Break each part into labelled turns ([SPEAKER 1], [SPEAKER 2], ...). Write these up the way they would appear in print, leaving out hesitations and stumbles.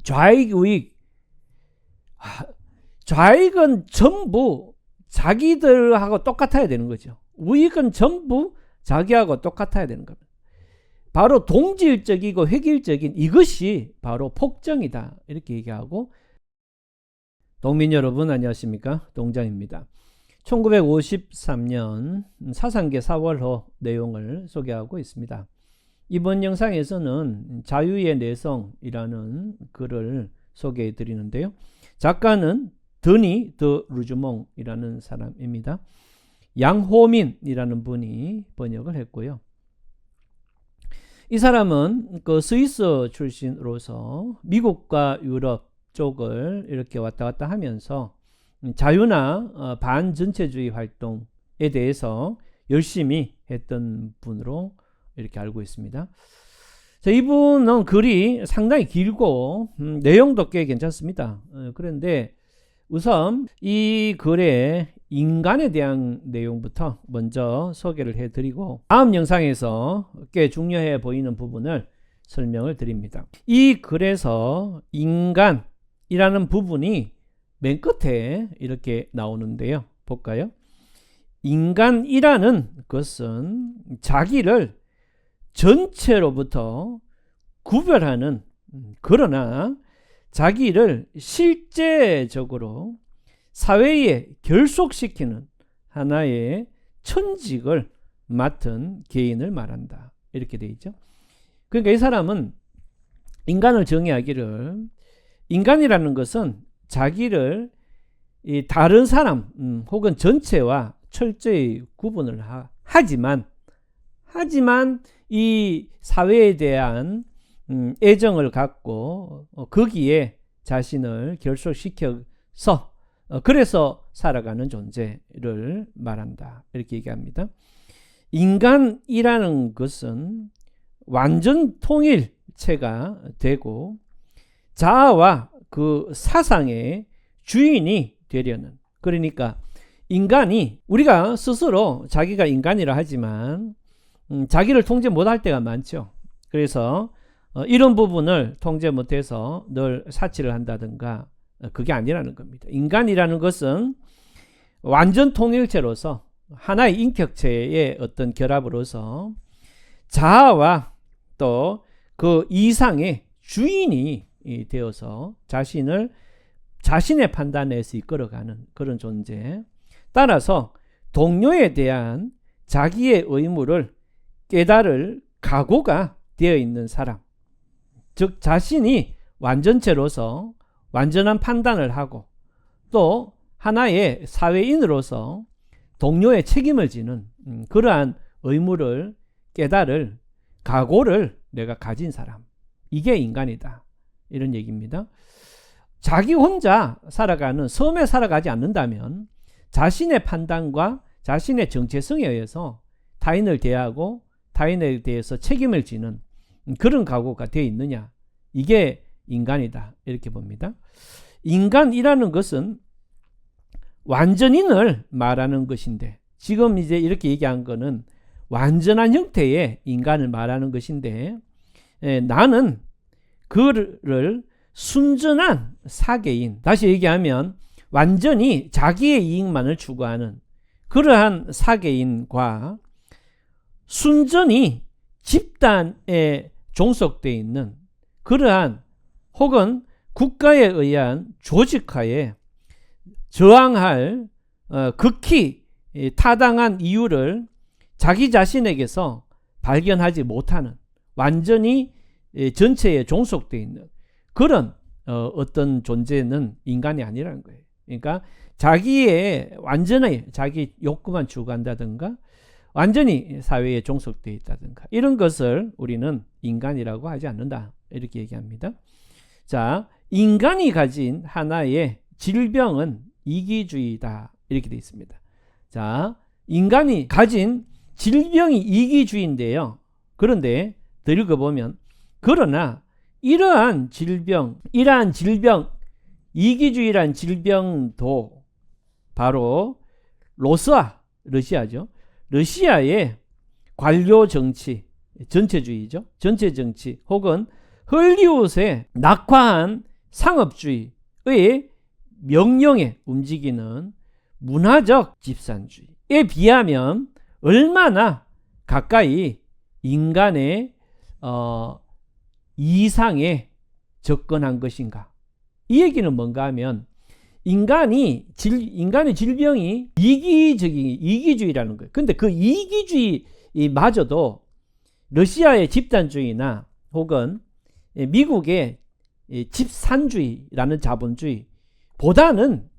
[SPEAKER 1] 좌익, 우익. 좌익은 전부 자기들하고 똑같아야 되는 거죠. 우익은 전부 자기하고 똑같아야 되는 겁니다. 바로 동질적이고 획일적인 이것이 바로 폭정이다. 이렇게 얘기하고, 동민 여러분 안녕하십니까? 동장입니다. 1953년 사상계 4월호 내용을 소개하고 있습니다. 이번 영상에서는 자유의 내성이라는 글을 소개해 드리는데요. 작가는 드니 드 루즈몽이라는 사람입니다. 양호민이라는 분이 번역을 했고요. 이 사람은 그 스위스 출신으로서 미국과 유럽 쪽을 이렇게 왔다 갔다 하면서 자유나 반전체주의 활동에 대해서 열심히 했던 분으로 이렇게 알고 있습니다. 자, 이분은 글이 상당히 길고 내용도 꽤 괜찮습니다. 그런데 우선 이 글의 인간에 대한 내용부터 먼저 소개를 해드리고 다음 영상에서 꽤 중요해 보이는 부분을 설명을 드립니다. 이 글에서 인간이라는 부분이 맨 끝에 이렇게 나오는데요. 볼까요? 인간이라는 것은 자기를 전체로부터 구별하는, 그러나 자기를 실제적으로 사회에 결속시키는 하나의 천직을 맡은 개인을 말한다. 이렇게 되어 있죠. 그러니까 이 사람은 인간을 정의하기를, 인간이라는 것은 자기를 이 다른 사람 혹은 전체와 철저히 구분을 하지만 이 사회에 대한 애정을 갖고 거기에 자신을 결속시켜서 그래서 살아가는 존재를 말한다. 이렇게 얘기합니다. 인간이라는 것은 완전 통일체가 되고 자아와 그 사상의 주인이 되려는, 그러니까 인간이, 우리가 스스로 자기가 인간이라 하지만 자기를 통제 못할 때가 많죠. 그래서 이런 부분을 통제 못해서 늘 사치를 한다든가 그게 아니라는 겁니다. 인간이라는 것은 완전 통일체로서 하나의 인격체의 어떤 결합으로서 자아와 또 그 이상의 주인이 되어서 자신의 판단에서 이끌어가는 그런 존재. 따라서 동료에 대한 자기의 의무를 깨달을 각오가 되어 있는 사람, 즉 자신이 완전체로서 완전한 판단을 하고 또 하나의 사회인으로서 동료의 책임을 지는 그러한 의무를 깨달을 각오를 내가 가진 사람, 이게 인간이다. 이런 얘기입니다. 자기 혼자 살아가는, 섬에 살아가지 않는다면 자신의 판단과 자신의 정체성에 의해서 타인을 대하고 타인에 대해서 책임을 지는 그런 각오가 되어 있느냐, 이게 인간이다. 이렇게 봅니다. 인간이라는 것은 완전인을 말하는 것인데, 지금 이제 이렇게 얘기한 거는 완전한 형태의 인간을 말하는 것인데, 나는 그를 순전한 사계인, 다시 얘기하면 완전히 자기의 이익만을 추구하는 그러한 사계인과 순전히 집단에 종속되어 있는 그러한 혹은 국가에 의한 조직하에 저항할 극히 타당한 이유를 자기 자신에게서 발견하지 못하는, 완전히 전체에 종속되어 있는 그런 어떤 존재는 인간이 아니라는 거예요. 그러니까 자기의 완전히 자기 욕구만 추구한다든가 완전히 사회에 종속되어 있다든가 이런 것을 우리는 인간이라고 하지 않는다. 이렇게 얘기합니다. 자, 인간이 가진 하나의 질병은 이기주의다. 이렇게 되어 있습니다. 자, 인간이 가진 질병이 이기주의인데요. 그런데 더 읽어보면, 그러나 이러한 질병, 이기주의란 질병도 바로 러시아죠. 러시아의 관료 정치, 전체주의죠. 전체 정치 혹은 헐리우드의 낙화한 상업주의의 명령에 움직이는 문화적 집산주의에 비하면 얼마나 가까이 인간의 이상에 접근한 것인가. 이 얘기는 뭔가 하면 인간의 질병이 이기주의라는 거예요. 근데 그 이기주의마저도 러시아의 집단주의나 혹은 미국의 집산주의라는 자본주의보다는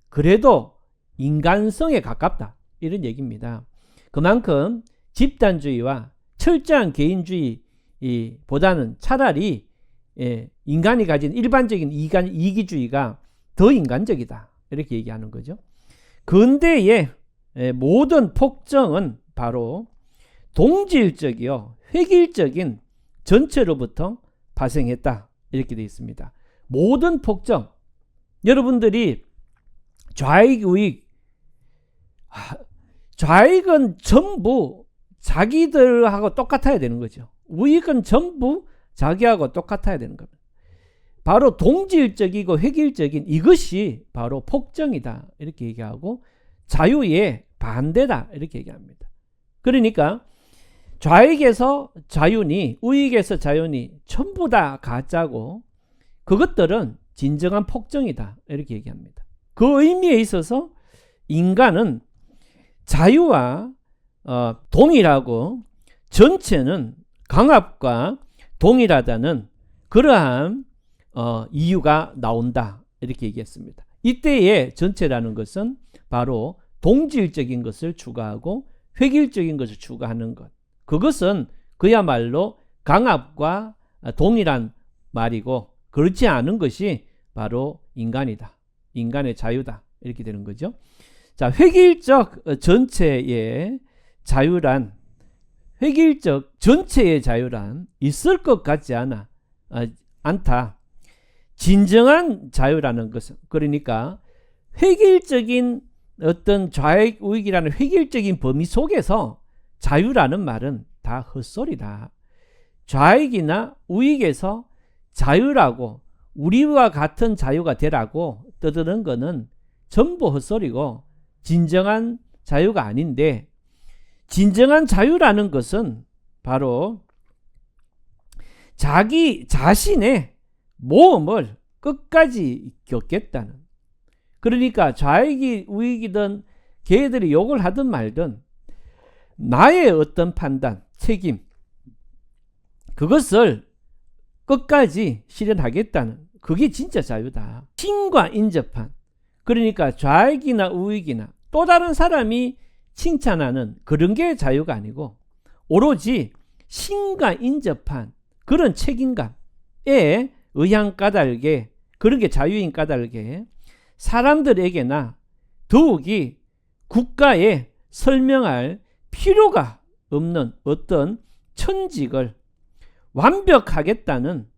[SPEAKER 1] 그래도 인간성에 가깝다. 이런 얘기입니다. 그만큼 집단주의와 철저한 개인주의보다는 차라리 인간이 가진 일반적인 이기주의가 더 인간적이다. 이렇게 얘기하는 거죠. 근대의 모든 폭정은 바로 동질적이요 획일적인 전체로부터 발생했다. 이렇게 되어 있습니다. 모든 폭정, 여러분들이 좌익, 우익, 좌익은 전부 자기들하고 똑같아야 되는 거죠. 우익은 전부 자기하고 똑같아야 되는 겁니다. 바로 동질적이고 획일적인 이것이 바로 폭정이다. 이렇게 얘기하고 자유의 반대다. 이렇게 얘기합니다. 그러니까 좌익에서 자윤이, 우익에서 자윤이 전부 다 가짜고 그것들은 진정한 폭정이다. 이렇게 얘기합니다. 그 의미에 있어서 인간은 자유와 동일하고 전체는 강압과 동일하다는 그러한 이유가 나온다. 이렇게 얘기했습니다. 이때의 전체라는 것은 바로 동질적인 것을 추구하고 획일적인 것을 추구하는 것. 그것은 그야말로 강압과 동일한 말이고 그렇지 않은 것이 바로 인간이다. 인간의 자유다. 이렇게 되는 거죠. 자, 획일적 전체의 자유란 획일적 전체의 자유란 있을 것 같지 않다. 진정한 자유라는 것은 그러니까 획일적인 어떤 좌익 우익이라는 획일적인 범위 속에서 자유라는 말은 다 헛소리다. 좌익이나 우익에서 자유라고 우리와 같은 자유가 되라고 떠드는 것은 전부 헛소리고 진정한 자유가 아닌데 진정한 자유라는 것은 바로 자기 자신의 모험을 끝까지 겪겠다는, 그러니까 좌익이 우익이든 걔들이 욕을 하든 말든 나의 어떤 판단, 책임 그것을 끝까지 실현하겠다는 그게 진짜 자유다. 신과 인접한, 그러니까 좌익이나 우익이나 또 다른 사람이 칭찬하는 그런 게 자유가 아니고 오로지 신과 인접한 그런 책임감에 의한 까닭에, 그런 게 자유인 까닭에 사람들에게나 더욱이 국가에 설명할 필요가 없는 어떤 천직을 완벽하겠다는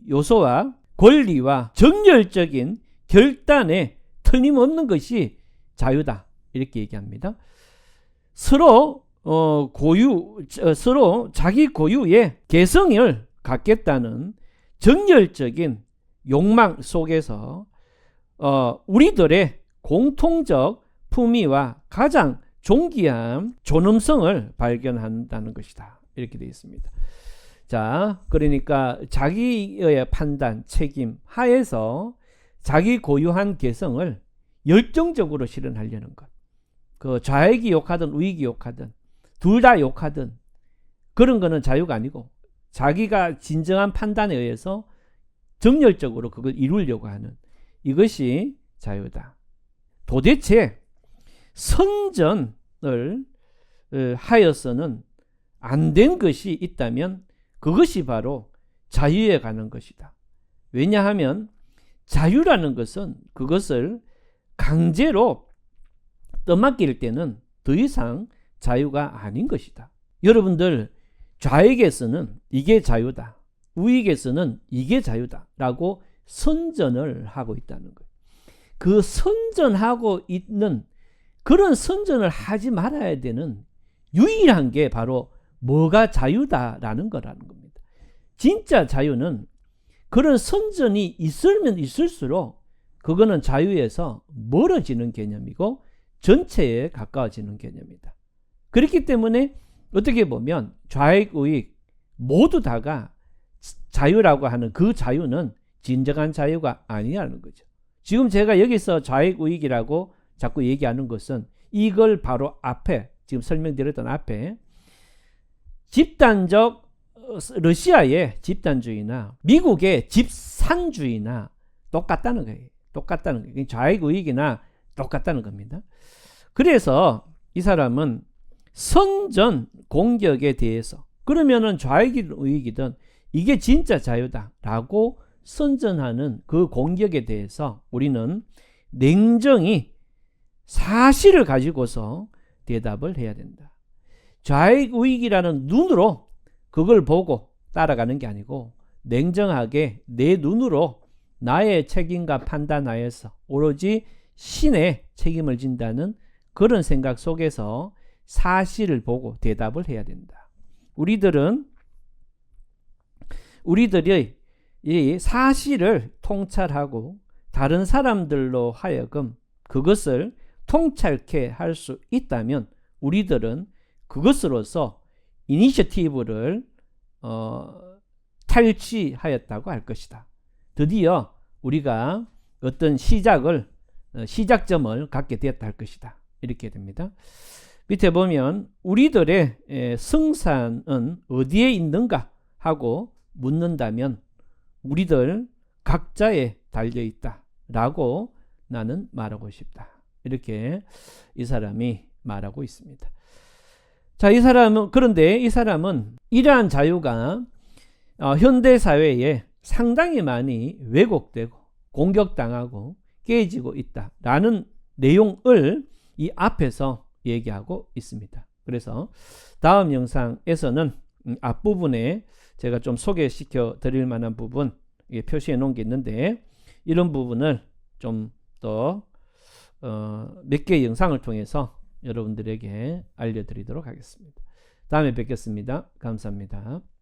[SPEAKER 1] 요소와 권리와 정열적인 결단에 틀림없는 것이 자유다. 이렇게 얘기합니다. 서로 자기 고유의 개성을 갖겠다는 정열적인 욕망 속에서 우리들의 공통적 품위와 가장 존귀한 존엄성을 발견한다는 것이다. 이렇게 되어 있습니다. 자, 그러니까 자기의 판단, 책임 하에서 자기 고유한 개성을 열정적으로 실현하려는 것. 그 좌익이 욕하든 우익이 욕하든 둘 다 욕하든 그런 거는 자유가 아니고 자기가 진정한 판단에 의해서 정열적으로 그걸 이루려고 하는 이것이 자유다. 도대체 선전을 하여서는 안 된 것이 있다면 그것이 바로 자유에 가는 것이다. 왜냐하면 자유라는 것은 그것을 강제로 떠맡길 때는 더 이상 자유가 아닌 것이다. 여러분들 좌익에서는 이게 자유다, 우익에서는 이게 자유다 라고 선전을 하고 있다는 거예요. 그 선전하고 있는 그런 선전을 하지 말아야 되는 유일한 게 바로 뭐가 자유다라는 거라는 겁니다. 진짜 자유는 그런 선전이 있으면 있을수록 그거는 자유에서 멀어지는 개념이고 전체에 가까워지는 개념이다. 그렇기 때문에 어떻게 보면 좌익, 우익 모두 다가 자유라고 하는 그 자유는 진정한 자유가 아니라는 거죠. 지금 제가 여기서 좌익, 우익이라고 자꾸 얘기하는 것은 이걸 바로 앞에 지금 설명드렸던 앞에 집단적 러시아의 집단주의나 미국의 집산주의나 똑같다는 거예요. 똑같다는 거예요. 좌익, 우익이나 똑같다는 겁니다. 그래서 이 사람은 선전 공격에 대해서 그러면은 좌익이든 우익이든 이게 진짜 자유다라고 선전하는 그 공격에 대해서 우리는 냉정히 사실을 가지고서 대답을 해야 된다. 좌익 우익이라는 눈으로 그걸 보고 따라가는 게 아니고 냉정하게 내 눈으로 나의 책임과 판단하여서 오로지 신의 책임을 진다는 그런 생각 속에서 사실을 보고 대답을 해야 된다. 우리들이 이 사실을 통찰하고 다른 사람들로 하여금 그것을 통찰케 할 수 있다면 우리들은 그것으로서 이니셔티브를 탈취하였다고 할 것이다. 드디어 우리가 어떤 시작점을 갖게 되었다 할 것이다. 이렇게 됩니다. 밑에 보면 우리들의 승산은 어디에 있는가 하고 묻는다면 우리들 각자에 달려있다 라고 나는 말하고 싶다. 이렇게 이 사람이 말하고 있습니다. 자, 그런데 이 사람은 이러한 자유가 현대사회에 상당히 많이 왜곡되고 공격당하고 깨지고 있다라는 내용을 이 앞에서 얘기하고 있습니다. 그래서 다음 영상에서는 앞부분에 제가 좀 소개시켜 드릴 만한 부분 표시해 놓은 게 있는데 이런 부분을 좀 더 몇 개의 영상을 통해서 여러분들에게 알려드리도록 하겠습니다. 다음에 뵙겠습니다. 감사합니다.